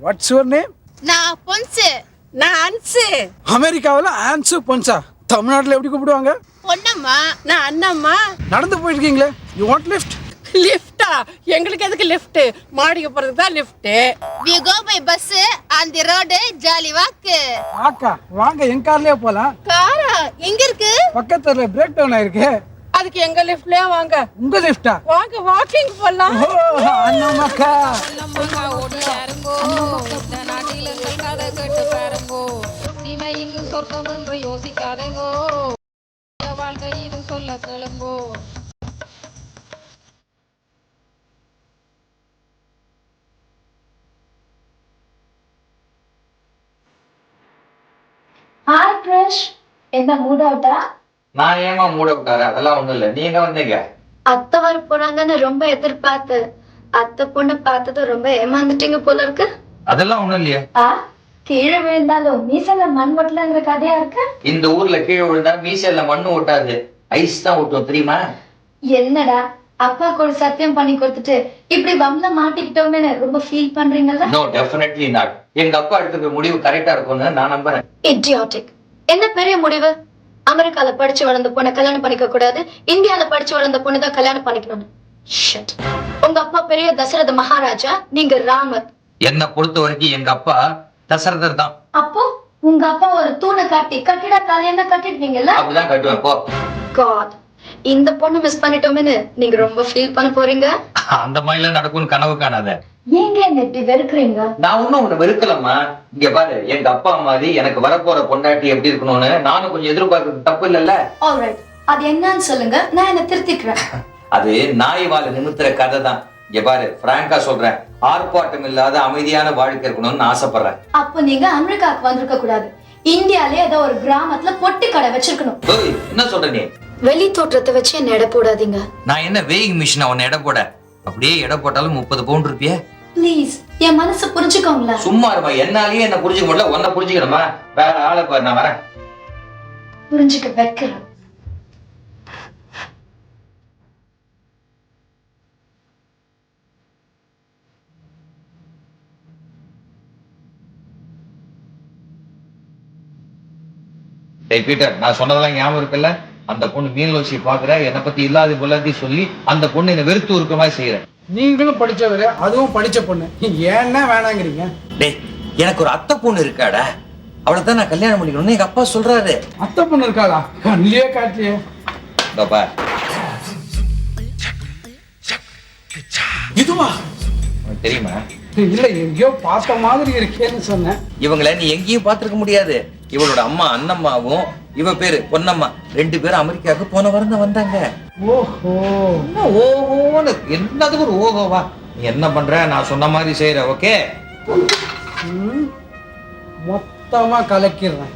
What's your name? நான் பொன்சு. நான் அன்சு. அமெரிக்காவில் ஆன்சு பொன்சா. தமிழ்நாட்டில் எப்படி கூப்பிடுவாங்க? பொன்னம்மா. நான் அண்ணம்மா. நடந்து போயிட்டு இருக்கீங்களே, யூ வாண்ட் லிஃப்ட்? லிஃப்டா? எங்களுக்கு எதுக்கு லிஃப்ட்? மாடிக்கு போறதுக்கு தான் lift. We go by bus on the road jolly walk. ஆக்கா வாங்க, என் கார்லயே போலாம். காரா எங்க இருக்கு? பக்கத்துல பிரேக் டவுன் ஆயிருக்கு. அதுக்கு எங்க லிஃப்ட்லயே வாங்க. உங்க லிஃப்டா? வாங்க வாக்கிங் போலாம். அண்ணாமாக்கா சொர்க்கம் என்று யோசிக்காதேங்கோ, வாழ்க்கை இது சொல்ல கேளுங்கோ. ஹாய் கிருஷ், என்ன மூட் அவுட்டா? நான் ஏமா மூட விட்டாரு? அதெல்லாம் ஒண்ணும் இல்ல. நீங்க வந்தீங்க. அத்தை வர போறாங்கன்னு ரொம்ப எதிர்பார்த்து அத்தை பொண்ணு பார்த்தது ரொம்ப ஏமாந்துட்டீங்க போல இருக்கு. அதெல்லாம் ஒண்ணும் இல்லையே. கீழே விழுந்தாலும் மீசல மண் ஒட்டலங்கிற கதையா இருக்கு. இந்த ஊர்ல கீழே விழுந்தா மீசல்ல மண்ணு ஒட்டாது, ஐஸ் தான் ஒட்டும், தெரியுமா? என்னடா அப்பாக்கு ஒரு சத்தியம் பண்ணி கொடுத்துட்டு இப்படி வம்ல மாட்டிக்கிட்டோமே ரொம்ப ஃபீல் பண்றீங்கல்ல? No, definitely not. எங்க அப்பா எடுத்துக்க முடிவு கரெக்டா இருக்கும்னு நான் நம்புறேன். இடியாட்டிக். என்ன பெரிய முடிவு? அமெரிக்கால படிச்சு வளர்ந்த பொண்ணை கல்யாணம் பண்ணிக்க கூடாது, இந்தியால படிச்சு வளர்ந்த பொண்ணு தான் கல்யாணம் பண்ணிக்கணும். Shit. உங்க அப்பா பெரிய தசரத மகாராஜா, நீங்க ராமர். என்ன பொறுத்த வரைக்கும் எங்க அப்பா தசரதர் தான். அப்போ உங்க அப்பா ஒரு தூணை காட்டி கட்டிட காலையில கட்டிடுவீங்கல்ல? அப்படிதான் கட்டுவேன். போ. God. இந்த பொண்ணு மிஸ் பண்ணிட்டோமேன்னு நீங்க ரொம்ப ஃபீல் பண்ண போறீங்க. அந்த மாதிரிலாம் நடக்கும்னு கனவு காணாத. ஏங்க என்ன இப்படி வெறுக்கிறீங்க? நான் ஒண்ணும் உன்னை வெறுக்கலம்மா. இங்க பாரு, எங்க அப்பா மாதிரி எனக்கு வரப்போற பொண்டாட்டி எப்படி இருக்கணும்னு நானும் கொஞ்சம் எதிர்பார்க்கறது தப்பு இல்லல்ல. ஆல்ரைட், அது என்னன்னு சொல்லுங்க, நான் என்ன திருத்திக்கிறேன். அது நாய் வாழ நிமித்துற கதை தான். இங்க பாரு, பிராங்கா சொல்றேன், ஆர்ப்பாட்டம் இல்லாத அமைதியான வாழ்க்கை இருக்கணும்னு ஆசைப்படுறேன். அப்போ நீங்க அமெரிக்காவுக்கு வந்திருக்க கூடாது, இந்தியாலே ஏதோ ஒரு கிராமத்துல பொட்டி கடை வச்சிருக்கணும். என்ன சொல்ற நீ? வெளி தோற்றத்தை வச்சு என்ன எடை போடாதீங்க. நான் என்ன வேயிங் மிஷின் அவன் எடை போட? அப்படியே எடை போட்டாலும் 30 பவுண்ட் இருப்பிய. ப்ளீஸ் என் மனசு புரிஞ்சுக்கோங்களேன். சும்மா இருமா, என்னாலேயே என்ன புரிஞ்சுக்க முடியல, உன்னை புரிஞ்சுக்கணுமா? வேற ஆளை பாரு, நான் வரேன். புரிஞ்சுக்க வைக்கிறேன். டேய் பீட்டர், நான் சொன்னதெல்லாம் ஞாபகம் இருக்குல்ல? அந்த பொண்ணு மீனலோசி பாக்குற, என்னை பத்தி இல்லாத பொல்லாதையும் சொல்லி அந்த பொண்ணு என்ன வெறுத்து இருக்க மாதிரி செய்யறேன். நீங்களும் படிச்சவரு, அதுவும் படிச்ச பொண்ணு, ஏன்னா வேணாங்கிறீங்க? டேய், எனக்கு ஒரு அத்தை பொண்ணு இருக்காடா, அவளை தான் நான் கல்யாணம் பண்ணிக்கணும்னு எங்க அப்பா சொல்றாரு. அத்தை பொண்ணு இருக்காளா? கண்ணிலே காட்டியே. பாப்பா, இதுவா? தெரியுமா? இல்ல, எங்கேயோ பார்த்த மாதிரி இருக்கேன்னு சொன்னேன். இவங்களை நீ எங்கேயும் பார்த்திருக்க முடியாது. இவளோட அம்மா அண்ணம்மாவும் இவ பேரு பொன்னம்மா, 2 பேரும் அமெரிக்காவுக்கு போன வாரம் தான் வந்தாங்க. ஓஹோ, ஓஹோன்னு என்னதுக்கு ஒரு ஓஹோவா? நீ என்ன பண்ற? நான் சொன்ன மாதிரி செய்யற. ஓகே, மொத்தமா கலக்கிடுறேன்.